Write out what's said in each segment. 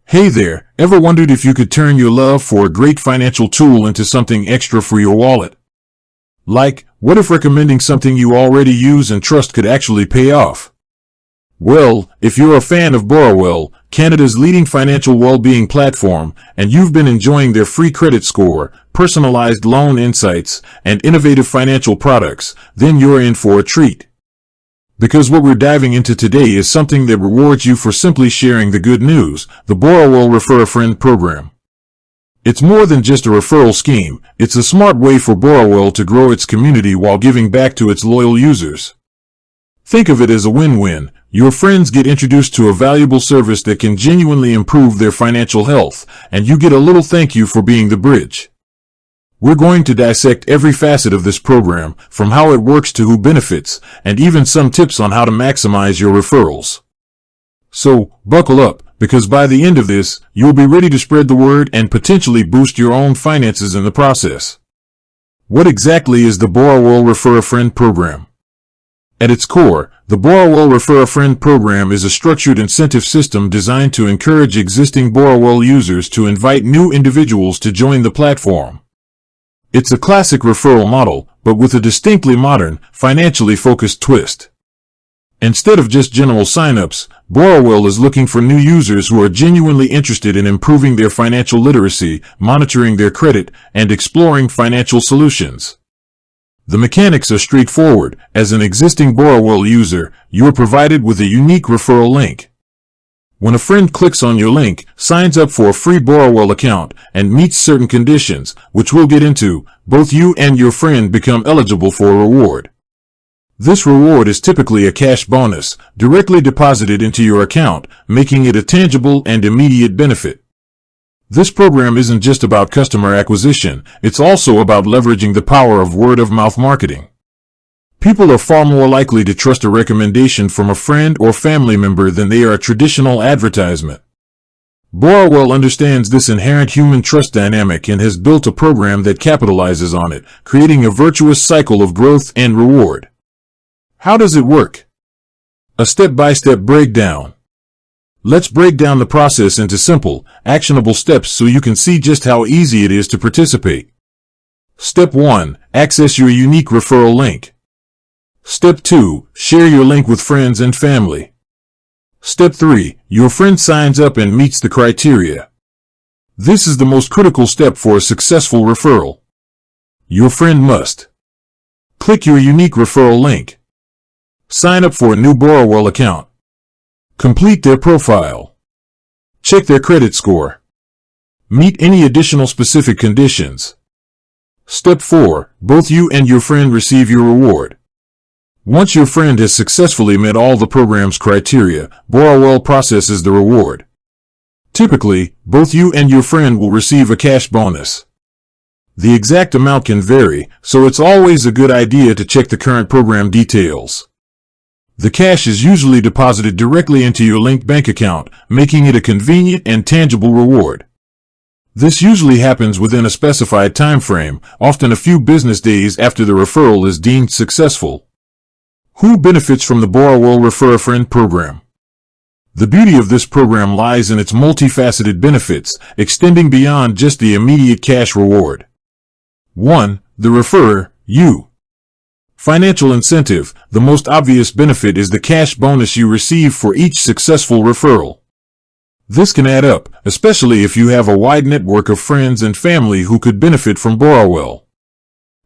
Hey there, ever wondered if you could turn your love for a great financial tool into something extra for your wallet? Like, what if recommending something you already use and trust could actually pay off? Well, if you're a fan of Borrowell, Canada's leading financial well-being platform, and you've been enjoying their free credit score, personalized loan insights, and innovative financial products, then you're in for a treat. Because what we're diving into today is something that rewards you for simply sharing the good news, the Borrowell Refer a Friend program. It's more than just a referral scheme, it's a smart way for Borrowell to grow its community while giving back to its loyal users. Think of it as a win-win. Your friends get introduced to a valuable service that can genuinely improve their financial health, and you get a little thank you for being the bridge. We're going to dissect every facet of this program, from how it works to who benefits, and even some tips on how to maximize your referrals. So, buckle up, because by the end of this, you'll be ready to spread the word and potentially boost your own finances in the process. What exactly is the Borrowell Refer a Friend program? At its core, the Borrowell Refer a Friend program is a structured incentive system designed to encourage existing Borrowell users to invite new individuals to join the platform. It's a classic referral model, but with a distinctly modern, financially focused twist. Instead of just general signups, Borrowell is looking for new users who are genuinely interested in improving their financial literacy, monitoring their credit, and exploring financial solutions. The mechanics are straightforward. As an existing Borrowell user, you are provided with a unique referral link. When a friend clicks on your link, signs up for a free Borrowell account, and meets certain conditions, which we'll get into, both you and your friend become eligible for a reward. This reward is typically a cash bonus, directly deposited into your account, making it a tangible and immediate benefit. This program isn't just about customer acquisition, it's also about leveraging the power of word-of-mouth marketing. People are far more likely to trust a recommendation from a friend or family member than they are a traditional advertisement. Borrowell understands this inherent human trust dynamic and has built a program that capitalizes on it, creating a virtuous cycle of growth and reward. How does it work? A step-by-step breakdown. Let's break down the process into simple, actionable steps so you can see just how easy it is to participate. Step 1. Access your unique referral link. Step 2. Share your link with friends and family. Step 3. Your friend signs up and meets the criteria. This is the most critical step for a successful referral. Your friend must click your unique referral link. Sign up for a new Borrowell account. Complete their profile. Check their credit score. Meet any additional specific conditions. Step 4. Both you and your friend receive your reward. Once your friend has successfully met all the program's criteria, Borrowell processes the reward. Typically, both you and your friend will receive a cash bonus. The exact amount can vary, so it's always a good idea to check the current program details. The cash is usually deposited directly into your linked bank account, making it a convenient and tangible reward. This usually happens within a specified time frame, often a few business days after the referral is deemed successful. Who benefits from the Borrowell Refer a Friend program? The beauty of this program lies in its multifaceted benefits, extending beyond just the immediate cash reward. 1. The referrer, you. Financial incentive. The most obvious benefit is the cash bonus you receive for each successful referral. This can add up, especially if you have a wide network of friends and family who could benefit from Borrowell.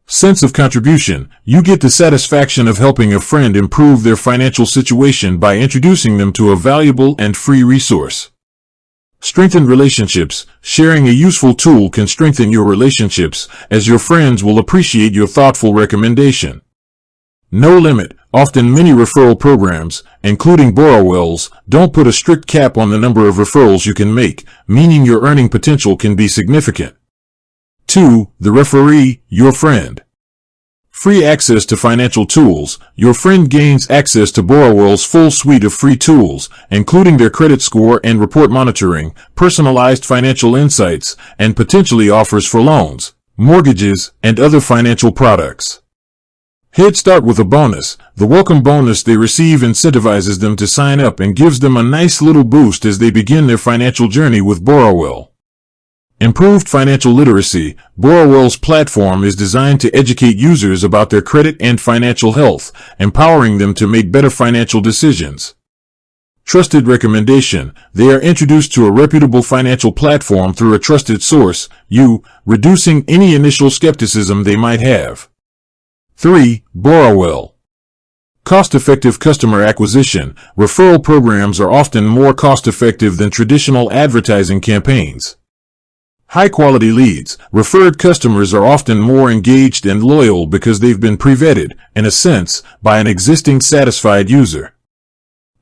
Sense of contribution. You get the satisfaction of helping a friend improve their financial situation by introducing them to a valuable and free resource. Strengthened relationships. Sharing a useful tool can strengthen your relationships, as your friends will appreciate your thoughtful recommendation. No limit. Often many referral programs, including Borrowell's, don't put a strict cap on the number of referrals you can make, meaning your earning potential can be significant. 2. The referee, your friend. Free access to financial tools. Your friend gains access to Borrowell's full suite of free tools, including their credit score and report monitoring, personalized financial insights, and potentially offers for loans, mortgages, and other financial products. Head start with a bonus. The welcome bonus they receive incentivizes them to sign up and gives them a nice little boost as they begin their financial journey with Borrowell. Improved financial literacy. Borrowell's platform is designed to educate users about their credit and financial health, empowering them to make better financial decisions. Trusted recommendation. They are introduced to a reputable financial platform through a trusted source, reducing any initial skepticism they might have. 3. Borrowell. Cost-effective customer acquisition. Referral programs are often more cost-effective than traditional advertising campaigns. High-quality leads. Referred customers are often more engaged and loyal because they've been pre-vetted, in a sense, by an existing satisfied user.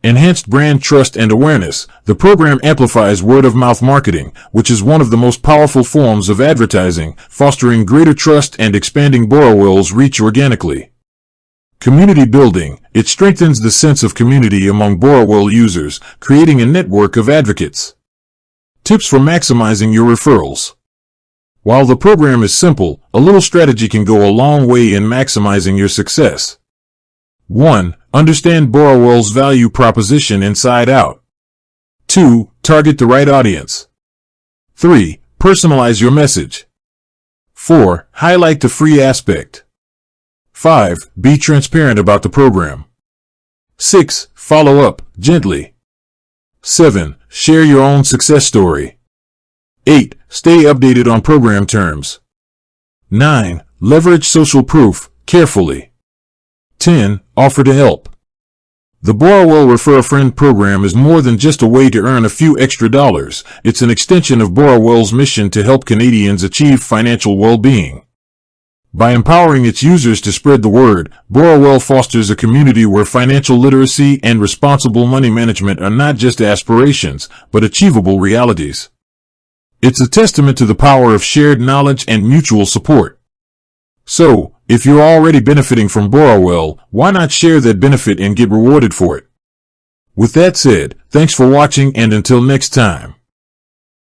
Enhanced brand trust and awareness. The program amplifies word-of-mouth marketing, which is one of the most powerful forms of advertising, fostering greater trust and expanding Borrowell's reach organically. Community building. It strengthens the sense of community among Borrowell users, creating a network of advocates. Tips for maximizing your referrals. While the program is simple, a little strategy can go a long way in maximizing your success. 1. Understand Borrowell's value proposition inside out. 2. Target the right audience. 3. Personalize your message. 4. Highlight the free aspect. 5. Be transparent about the program. 6. Follow up, gently. 7. Share your own success story. 8. Stay updated on program terms. 9. Leverage social proof, carefully. 10. Offer to help. The Borrowell Refer a Friend program is more than just a way to earn a few extra dollars. It's an extension of Borrowell's mission to help Canadians achieve financial well-being. By empowering its users to spread the word, Borrowell fosters a community where financial literacy and responsible money management are not just aspirations, but achievable realities. It's a testament to the power of shared knowledge and mutual support. So, if you're already benefiting from Borrowell, why not share that benefit and get rewarded for it? With that said, thanks for watching and until next time.